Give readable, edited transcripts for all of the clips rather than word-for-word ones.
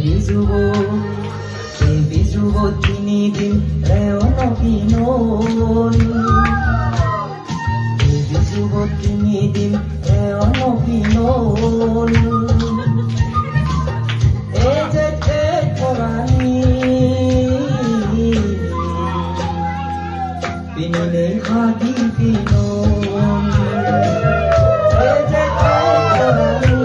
বিজুব তিনিদিন ৰেয়ন কিনোন বিজুব তিনিদিন ৰেয়ন কিনোন এই যে পৰাণী পিনিলে হাদি পিনোন এই যে পৰাণী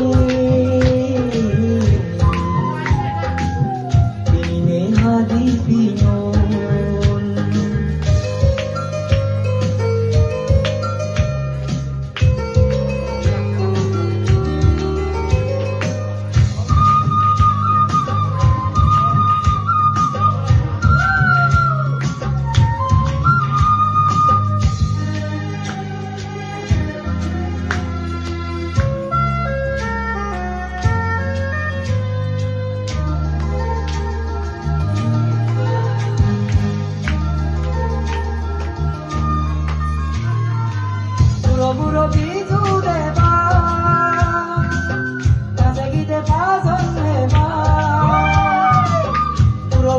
পিনিলে হাদি পিনোন বুড়ো বিজু দেবা কাজগিতে পাজন দেবা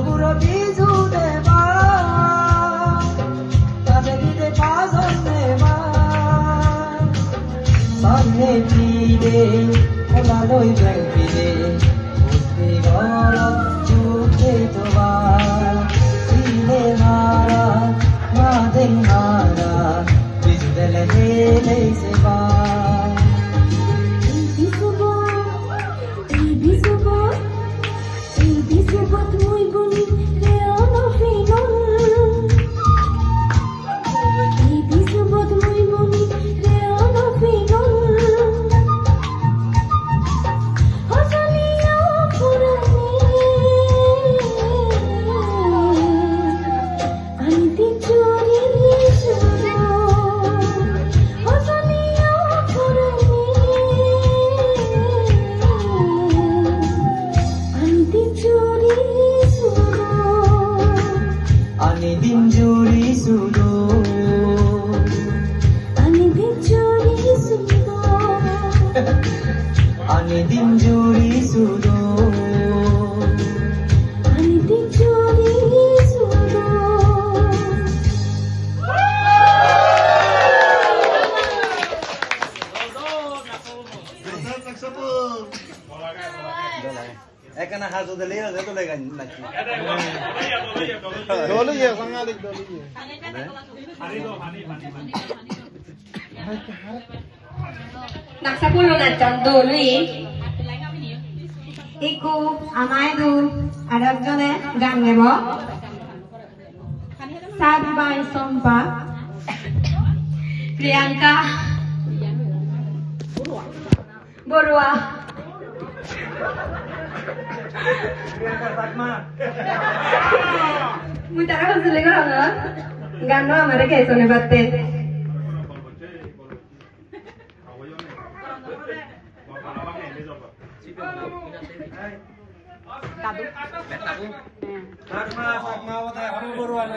বুড়ো বিজু দেবা কাজগিতে পাজন দেবা সামনে ফিরে ওলালই ব্যাগ ফিরে বুঝতে গরব চুকে তোমার ফিরে হারা মাদে হারা বিজুদলে হেলে সেবা muy bonito, leono fino. Y bisubot muy bonito, leono fino. Hosanina purani, anti chori suro. Hosanina purani, anti chori suro. ani din juri sudo Ani bichuri sudo, ani din juri sudo ani bichuri sudo. Ekan hazo de leo de to le gan nachi. Dolu ye sangadik dolu ye. Naksapulo na chandoli. Iku amaidu arakjone গান নেব সাদ বাই সম্পা প্রিয়াঙ্কা বড়ুয়া মুই তারা হসলে গো না গান আমারে কে শুনে বাতে Sakma wate haru boruan.